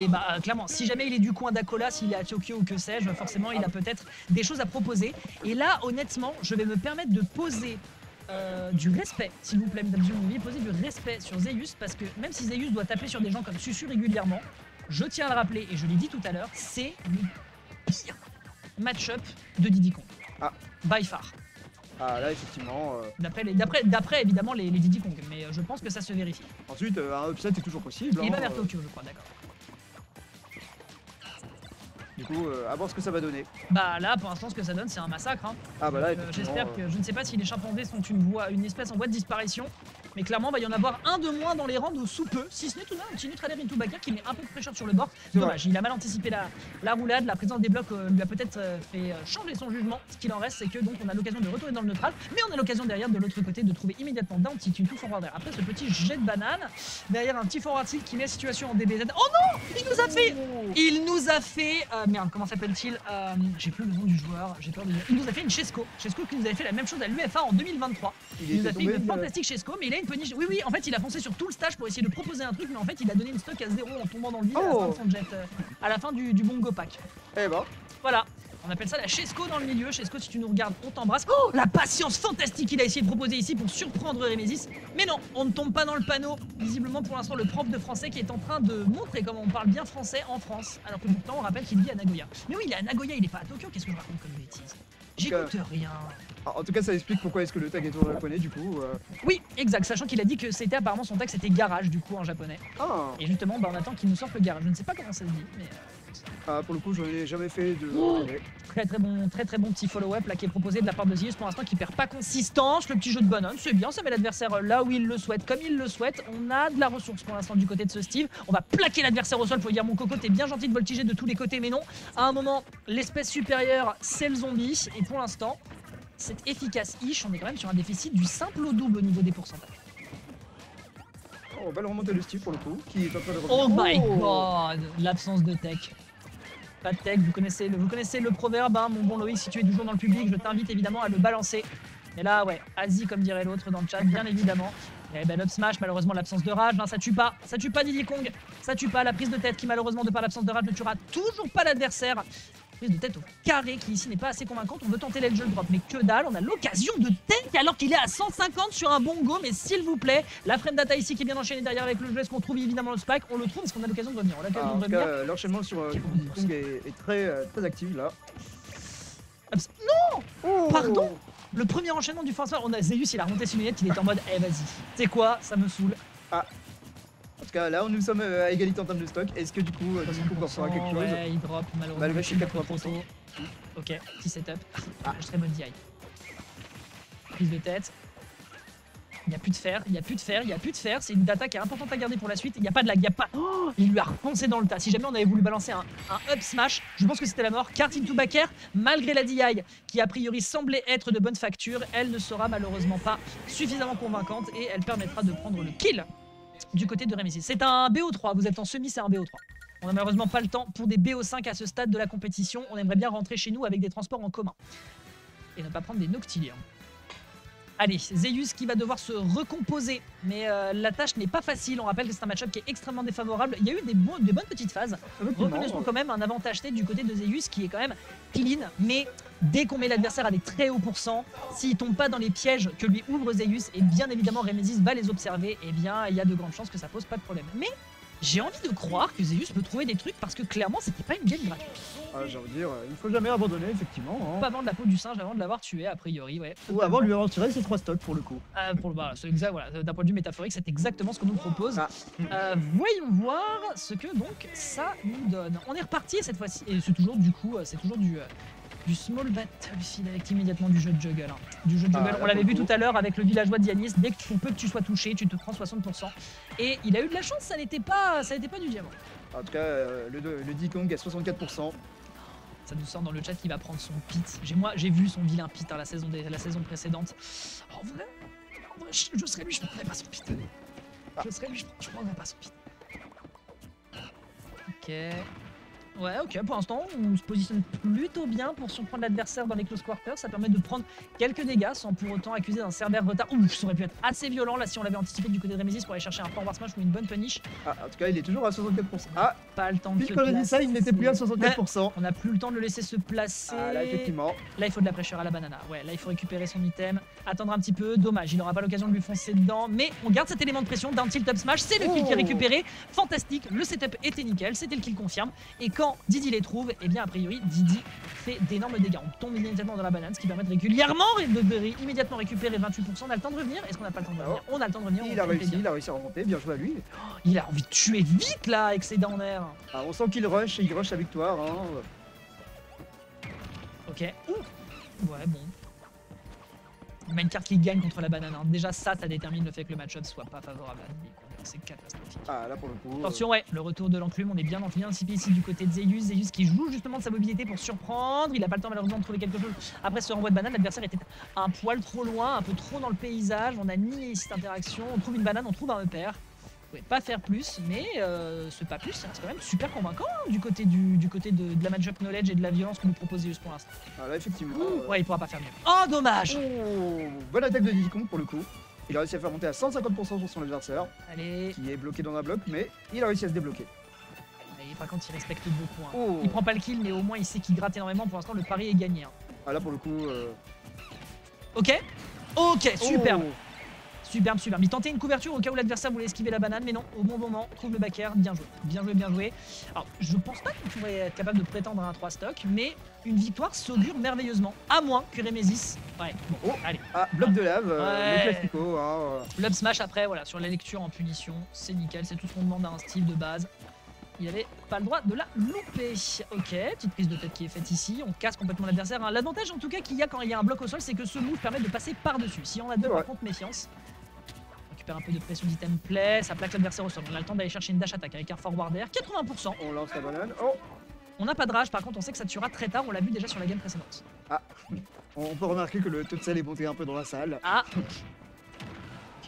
Et bah clairement, si jamais il est du coin d'Akola, s'il est à Tokyo ou que sais-je, forcément il a peut-être des choses à proposer. Et là, honnêtement, je vais me permettre de poser du respect, s'il vous plaît, mesdames et messieurs, poser du respect sur Zeus, parce que même si Zeus doit taper sur des gens comme Susu régulièrement, je tiens à le rappeler, et je l'ai dit tout à l'heure, c'est le pire match-up de Diddy Kong. Ah. By far. Ah là effectivement. D'après évidemment les Diddy Kong, mais je pense que ça se vérifie. Ensuite, un upset est toujours possible. Il va vers Tokyo, je crois, d'accord. Du coup, à voir ce que ça va donner. Bah là, pour l'instant, ce que ça donne, c'est un massacre. Hein. Ah bah là, j'espère que... Je ne sais pas si les chimpanzés sont une espèce en voie de disparition, mais clairement, il va y en avoir un de moins dans les rangs de sous peu, si ce n'est tout de même un petit Nutrader Into Backer qui met un peu de pressure sur le bord. Dommage, il a mal anticipé la roulade, la présence des blocs lui a peut-être fait changer son jugement. Ce qu'il en reste, c'est que donc on a l'occasion de retourner dans le neutral, mais on a l'occasion derrière, de l'autre côté, de trouver immédiatement down tilt une tout forward air. Après ce petit jet de banane, derrière un petit forward tilt qui met la situation en DBZ. Oh non, il nous a fait merde, comment s'appelle-t-il? J'ai plus le nom du joueur, j'ai peur de dire. Il nous a fait une Chesco qui nous avait fait la même chose à l'UFA en 2023. Il nous a fait une fantastique Chesco, mais il a une punish. Oui, oui, en fait, il a foncé sur tout le stage pour essayer de proposer un truc, mais en fait, il a donné une stock à 0 en tombant dans le vide à la fin de son jet, à la fin du bongo pack. Eh ben. Voilà. On appelle ça la Chesco dans le milieu. Chesco, si tu nous regardes, on t'embrasse. Oh, la patience fantastique qu'il a essayé de proposer ici pour surprendre Remesis. Mais non, on ne tombe pas dans le panneau. Visiblement, pour l'instant, le prof de français qui est en train de montrer comment on parle bien français en France. Alors que pourtant, on rappelle qu'il vit à Nagoya. Mais oui, il est à Nagoya, il est pas à Tokyo. Qu'est-ce que je raconte comme bêtise? J'écoute rien. En tout cas, ça explique pourquoi est-ce que le tag est en japonais, du coup. Oui, exact. Sachant qu'il a dit que c'était apparemment son tag, c'était garage, du coup, en japonais. Ah. Et justement, bah, on attend qu'il nous sorte le garage. Je ne sais pas comment ça se dit, mais... Ah, pour le coup, je n'ai jamais fait de... Très bon petit follow-up là qui est proposé de la part de Zeus pour l'instant qui perd pas consistance. Le petit jeu de bonhomme, c'est bien, ça met l'adversaire là où il le souhaite, comme il le souhaite. On a de la ressource pour l'instant du côté de ce Steve. On va plaquer l'adversaire au sol pour dire mon coco, t'es bien gentil de voltiger de tous les côtés, mais non. À un moment, l'espèce supérieure, c'est le zombie. Et pour l'instant, c'est efficace-ish. On est quand même sur un déficit du simple au double au niveau des pourcentages. Oh, belle remontée de Steve pour le coup, qui est en train de revenir. Oh my god, l'absence de tech. Pas de tech, vous connaissez le proverbe, hein, mon bon Loïc, si tu es toujours dans le public, je t'invite évidemment à le balancer. Mais là, ouais, Asie comme dirait l'autre dans le chat, bien évidemment. Et ben up smash, malheureusement l'absence de rage, hein, ça tue pas Diddy Kong, ça tue pas la prise de tête qui malheureusement de par l'absence de rage ne tuera toujours pas l'adversaire. Prise de tête au carré qui ici n'est pas assez convaincante, on veut tenter l'edge drop mais que dalle, on a l'occasion de tank alors qu'il est à 150 sur un bongo, mais s'il vous plaît, la frame data ici qui est bien enchaînée derrière avec le jeu, est-ce qu'on trouve évidemment le spike, on le trouve, est-ce qu'on a l'occasion de revenir, en tout cas, l'enchaînement sur Diddy Kong est très actif là. Non, pardon. Le premier enchaînement du force, on a Zeus, il a remonté ses lunettes, il est en mode eh vas-y, c'est quoi, ça me saoule. Ah. En tout cas, là, nous sommes à égalité en termes de stock. Est-ce que du coup, Diddy Kong fera quelque chose? Ouais, il drop malheureusement. Malgré chez 80%. Ok, petit setup. Ah, très bonne DI. Prise de tête. Il n'y a plus de fer, c'est une data qui est importante à garder pour la suite. Il n'y a pas de lag, il n'y a pas... Oh, il lui a refoncé dans le tas. Si jamais on avait voulu balancer un up smash, je pense que c'était la mort. Carte into backer, malgré la DI qui a priori semblait être de bonne facture, elle ne sera malheureusement pas suffisamment convaincante et elle permettra de prendre le kill du côté de Remesis. C'est un BO3, vous êtes en semi, c'est un BO3. On n'a malheureusement pas le temps pour des BO5 à ce stade de la compétition. On aimerait bien rentrer chez nous avec des transports en commun. Et ne pas prendre des Noctiliens. Allez, Zeus qui va devoir se recomposer, mais la tâche n'est pas facile. On rappelle que c'est un match-up qui est extrêmement défavorable. Il y a eu des bonnes petites phases. Reconnaissons quand même un avantage net du côté de Zeus qui est quand même clean, mais dès qu'on met l'adversaire avec très haut pourcent, s'il tombe pas dans les pièges que lui ouvre Zeus, et bien évidemment Remesis va les observer, et bien il y a de grandes chances que ça pose pas de problème. Mais j'ai envie de croire que Zeus peut trouver des trucs parce que clairement c'était pas une game gratuite. Ah, j'ai envie de dire, il faut jamais abandonner effectivement. Hein. Pas vendre la peau du singe avant de l'avoir tué a priori, ouais. Ou avant de lui avoir tiré ses 3 stocks pour le coup. Voilà, d'un point de vue métaphorique, c'est exactement ce qu'on nous propose. Voyons voir ce que donc ça nous donne. On est reparti cette fois-ci, et c'est toujours du coup, c'est toujours du small battlefield avec immédiatement du jeu de juggle. Du jeu de juggle. On l'avait vu tout à l'heure avec le villageois d'Yanis, dès que pour peu que tu sois touché, tu te prends 60%. Et il a eu de la chance, ça n'était pas du diamant. En tout cas, le Diddy Kong à 64%. Ça nous sort dans le chat qu'il va prendre son pit. J'ai vu son vilain pit la saison précédente. En vrai, je serais lui, je prendrais pas son pit. Je serais lui, je prendrais pas son pit. Ok. Ouais, ok, pour l'instant, on se positionne plutôt bien pour surprendre l'adversaire dans les close quarters. Ça permet de prendre quelques dégâts sans pour autant accuser d'un sévère retard. Ouf, ça aurait pu être assez violent là si on l'avait anticipé du côté de Remesis pour aller chercher un forward smash ou une bonne punish. Ah, en tout cas, il est toujours à 64%. Ah, Pas le temps de puis se quand on a dit ça, il n'était plus à placer. 64%. On n'a plus le temps de le laisser se placer. Ah, là, effectivement. Là, il faut de la pressure à la banana. Ouais, là, il faut récupérer son item. Attendre un petit peu. Dommage, il n'aura pas l'occasion de lui foncer dedans. Mais on garde cet élément de pression d'un tilt up smash. C'est le kill qui est récupéré. Fantastique. Le setup était nickel. C'était le kill confirme. Et quand Didi les trouve, eh bien, a priori, Didi fait d'énormes dégâts. On tombe immédiatement dans la banane, ce qui permet de régulièrement immédiatement récupérer 28%. On a le temps de revenir. Est-ce qu'on n'a pas le temps de revenir? On a le temps de revenir. Il a réussi à remonter. Bien joué à lui. Il a envie de tuer vite là avec ses dents en air. Ah, on sent qu'il rush et il rush la victoire. Hein. Ok. Ouh. Ouais, bon. Main carte qui gagne contre la banane. Hein. Déjà, ça détermine le fait que le match-up soit pas favorable à Didi. C'est catastrophique. Ah, là pour le coup. Attention, ouais, le retour de l'enclume. On est bien anticipé ici du côté de Zeus. Zeus qui joue justement de sa mobilité pour surprendre. Il a pas le temps malheureusement de trouver quelque chose. Après ce renvoi de banane, l'adversaire était un poil trop loin, un peu trop dans le paysage. On a nié cette interaction. On trouve une banane, on trouve un repère. Vous pouvez pas faire plus, mais ce pas plus, ça reste quand même super convaincant hein, du côté de la match-up knowledge et de la violence que nous propose Zeus pour l'instant. Ah, là, effectivement. Ouais, il pourra pas faire mieux. Oh, dommage! Oh, bonne attaque de Diddy Kong pour le coup. Il a réussi à faire monter à 150% sur son adversaire, Allez. qui est bloqué dans un bloc, mais il a réussi à se débloquer. Et par contre, il respecte beaucoup. Hein. Oh. Il prend pas le kill, mais au moins il sait qu'il gratte énormément. Pour l'instant, le pari est gagné. Hein. Ah, là pour le coup. Ok. Ok, superbe. Oh. Superbe, superbe. Il tentait une couverture au cas où l'adversaire voulait esquiver la banane, mais non, au bon moment, trouve le back air, bien joué. Bien joué, bien joué. Alors, je pense pas qu'on pourrait être capable de prétendre à un 3 stock, mais une victoire s'augure merveilleusement, à moins que Remesis. Ouais, bon, Oh. allez. Ah, bloc de lave, Ouais. le classico. Hein. L'up smash après, voilà, sur la lecture en punition, c'est nickel, c'est tout ce qu'on demande à un style de base. Il avait pas le droit de la louper. Ok, petite prise de tête qui est faite ici. On casse complètement l'adversaire. Hein. L'avantage en tout cas qu'il y a quand il y a un bloc au sol, c'est que ce move permet de passer par-dessus. Si on a deux, par contre, méfiance. On récupère un peu de pression d'item play. Ça plaque l'adversaire au sol. On a le temps d'aller chercher une dash attack avec un forward air. 80%. On lance la banane. Oh. On n'a pas de rage, par contre, on sait que ça tuera très tard. On l'a vu déjà sur la game précédente. Ah. On peut remarquer que le taux de sel est monté un peu dans la salle. Ah.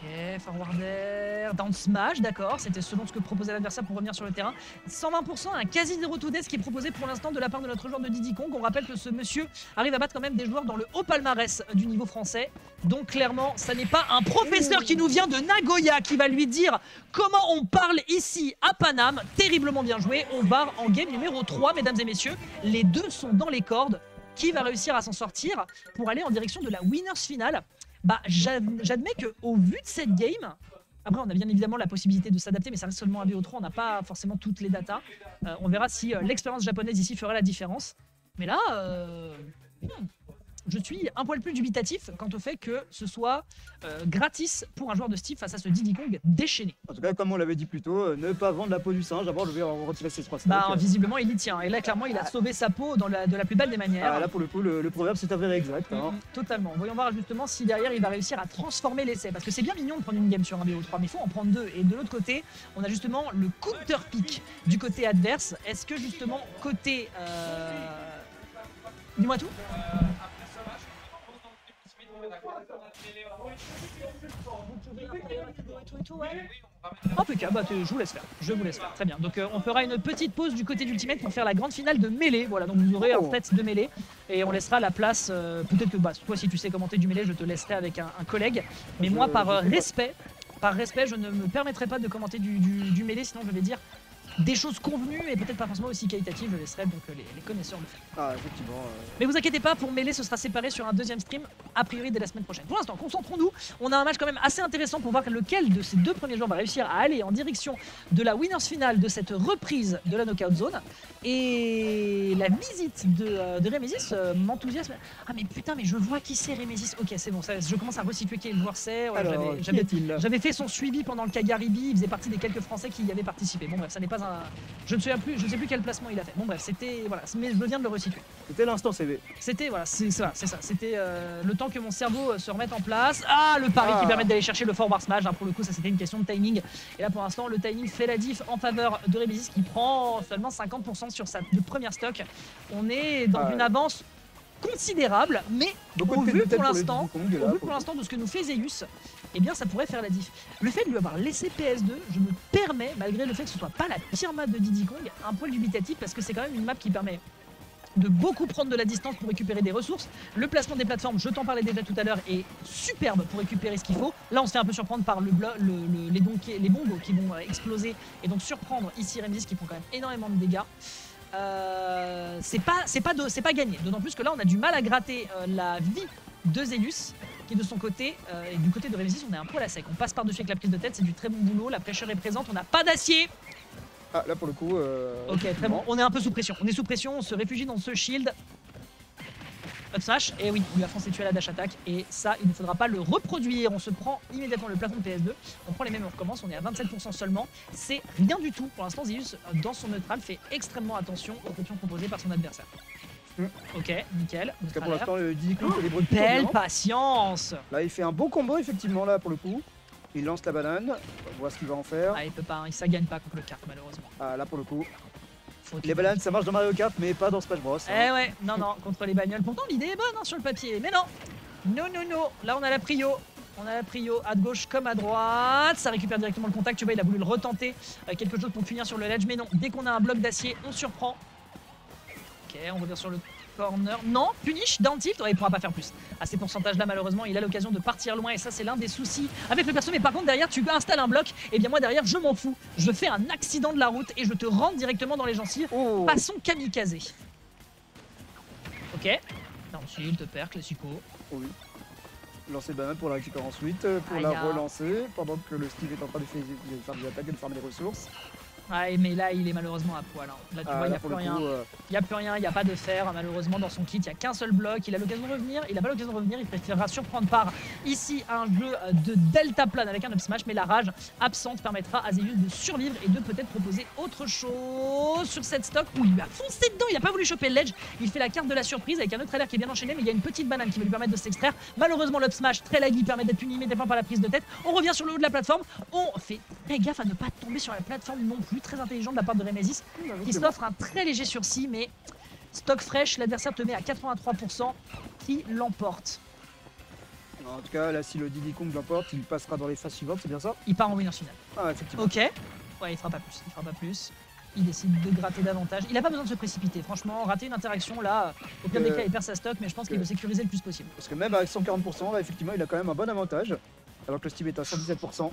Ok, forward air, down smash, d'accord, c'était selon ce que proposait l'adversaire pour revenir sur le terrain. 120%, un quasi zéro to death qui est proposé pour l'instant de la part de notre joueur de Diddy Kong. On rappelle que ce monsieur arrive à battre quand même des joueurs dans le haut palmarès du niveau français. Donc clairement, ça n'est pas un professeur qui nous vient de Nagoya qui va lui dire comment on parle ici à Paname. Terriblement bien joué, on part en game numéro 3, mesdames et messieurs. Les deux sont dans les cordes. Qui va réussir à s'en sortir pour aller en direction de la winners finale? Bah, j'admets qu'au vu de cette game, après on a bien évidemment la possibilité de s'adapter, mais ça reste seulement un BO3, on n'a pas forcément toutes les datas. On verra si l'expérience japonaise ici fera la différence. Mais là, je suis un poil plus dubitatif quant au fait que ce soit gratis pour un joueur de Steve face à ce Diddy Kong déchaîné. En tout cas, comme on l'avait dit plus tôt, ne pas vendre la peau du singe avant de retirer ses 3 stocks. Bah, visiblement, il y tient. Et là, clairement, il a sauvé sa peau de la plus belle des manières. Ah, là, pour le coup, le proverbe s'est avéré exact. Hein. Totalement. Voyons voir justement si derrière, il va réussir à transformer l'essai. Parce que c'est bien mignon de prendre une game sur un BO3, mais il faut en prendre deux. Et de l'autre côté, on a justement le counter pick du côté adverse. Est-ce que justement, côté... Dis-moi tout. Impeccable, bah, je vous laisse faire. Je vous laisse faire. Très bien. Donc on fera une petite pause du côté d'Ultimate pour faire la grande finale de mêlée. Voilà, donc vous aurez un set de mêlée et on laissera la place. Peut-être que bah, toi, si tu sais commenter du mêlée, je te laisserai avec un collègue. Mais moi, par respect, je ne me permettrai pas de commenter du mêlée, sinon je vais dire des choses convenues et peut-être pas forcément aussi qualitatives. Je laisserai donc les connaisseurs le faire. Ah, effectivement. Mais vous inquiétez pas, pour mêlée, ce sera séparé sur un deuxième stream, a priori dès la semaine prochaine. Pour l'instant, concentrons-nous. On a un match quand même assez intéressant pour voir lequel de ces deux premiers joueurs va réussir à aller en direction de la winners finale de cette reprise de la knockout zone. Et la visite de Remesis m'enthousiasme. Ah mais putain, mais je vois qui c'est Remesis. Ok, c'est bon, ça, je commence à resituer quel joueur c'est. Ouais, alors, j'avais fait son suivi pendant le Kagaribi, il faisait partie des quelques Français qui y avaient participé. Bon bref, ça n'est pas un... Je ne sais plus quel placement il a fait. Bon bref, c'était... Voilà, mais je viens de le resituer. C'était l'instant CV. C'était, voilà, c'est ça. C'était le temps que mon cerveau se remette en place. Ah, le pari qui permet d'aller chercher le forward smash. Hein, pour le coup, ça c'était une question de timing. Et là, pour l'instant, le timing fait la diff en faveur de Remesis qui prend seulement 50% sur sa première stock. On est dans une avance considérable, mais Beaucoup au de vu tête pour le l'instant, Diddy Kong, là, au vu pour l'instant de ce que nous fait Zeus, eh bien ça pourrait faire la diff. Le fait de lui avoir laissé PS2, je me permets, malgré le fait que ce soit pas la pire map de Diddy Kong, un poil dubitatif parce que c'est quand même une map qui permet de beaucoup prendre de la distance pour récupérer des ressources. Le placement des plateformes, je t'en parlais déjà tout à l'heure, est superbe pour récupérer ce qu'il faut. Là on se fait un peu surprendre par les bongos qui vont exploser et donc surprendre ici Remzis qui prend quand même énormément de dégâts. C'est pas gagné, d'autant plus que là on a du mal à gratter la vie de Zeus qui de son côté, et du côté de Remzis on est un poil à sec. On passe par-dessus avec la prise de tête, c'est du très bon boulot, la pressure est présente, on n'a pas d'acier. Ah, là pour le coup. Ok, très bon. On est un peu sous pression. On est sous pression, on se réfugie dans ce shield. Up smash. Et oui, on lui a foncé tuer à la dash attack. Et ça, il ne faudra pas le reproduire. On se prend immédiatement le plafond de PS2. On prend les mêmes, on recommence. On est à 27% seulement. C'est rien du tout. Pour l'instant, Zeus, dans son neutral, fait extrêmement attention aux options proposées par son adversaire. Ok, nickel. Parce que pour l'instant, le Diddy Kong fait des bruits Belle patience. Là, il fait un bon combo, effectivement, là pour le coup. Il lance la banane, on voit ce qu'il va en faire. Ah, il peut pas, ça gagne pas contre le kart malheureusement. Ah, là pour le coup. Faute. Les bananes, ça marche dans Mario Kart, mais pas dans Smash Bros. Eh ouais, non, contre les bagnoles. Pourtant, l'idée est bonne sur le papier, mais non. Non. Là, on a la prio. On a la prio à gauche comme à droite. Ça récupère directement le contact. Tu vois, il a voulu le retenter. Quelque chose pour finir sur le ledge, mais non. Dès qu'on a un bloc d'acier, on surprend. Ok, on revient sur le corner. Non, punish, down tilt. Ouais, il pourra pas faire plus. À ces pourcentages-là, malheureusement, il a l'occasion de partir loin. Et ça, c'est l'un des soucis avec le perso. Mais par contre, derrière, tu installes un bloc. Et bien, moi, derrière, je m'en fous. Je fais un accident de la route et je te rentre directement dans les gencives. Oh. Passons kamikaze. Ok. Down tilt, perd, classico. Oui. Lancer banane pour la récupérer ensuite, pour Aïe, la relancer, pendant que le Steve est en train de faire des attaques et de farmer des ressources. Ouais, mais là, il est malheureusement à poil. Hein. Là, tu vois, il n'y a plus rien. Il n'y a plus rien, il n'y a pas de fer. Malheureusement, dans son kit, il n'y a qu'un seul bloc. Il a l'occasion de revenir. Il n'a pas l'occasion de revenir. Il préférera surprendre par ici un jeu de delta plane avec un up smash. Mais la rage absente permettra à Zeus de survivre et de peut-être proposer autre chose sur cette stock où il lui a foncé dedans. Il n'a pas voulu choper le ledge. Il fait la carte de la surprise avec un autre alert qui est bien enchaîné. Mais il y a une petite banane qui va lui permettre de s'extraire. Malheureusement, l'up smash très laggy permet d'être puni immédiatement par la prise de tête. On revient sur le haut de la plateforme. On fait très gaffe à ne pas tomber sur la plateforme non plus. Très intelligent de la part de Remzis qui s'offre un très léger sursis, mais stock fraîche, l'adversaire te met à 83% qui l'emporte. En tout cas, là, si le Diddy Kong l'emporte, il passera dans les phases suivantes, c'est bien ça? Il part en winner final. Ah, effectivement. Ok. Ouais, il fera pas plus. Il fera pas plus. Il décide de gratter davantage. Il a pas besoin de se précipiter. Franchement, rater une interaction là, au pire des cas, il perd sa stock, mais je pense qu'il veut sécuriser le plus possible. Parce que même avec 140%, là, effectivement, il a quand même un bon avantage. Alors que le Steve est à 117%.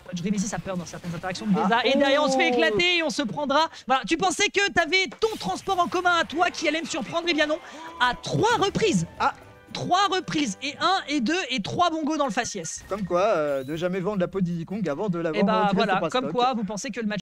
Remzis a peur dans certaines interactions de Deza. Et derrière, on se fait éclater et on se prendra. Voilà, tu pensais que t'avais ton transport en commun à toi qui allait me surprendre, mais bien non. À 3 reprises. Ah, 3 reprises. Et 1, et 2, et 3 bongos dans le faciès. Comme quoi, ne jamais vendre la peau de Diddy Kong avant de la vendre. Et bah voilà, comme quoi, vous pensez que le match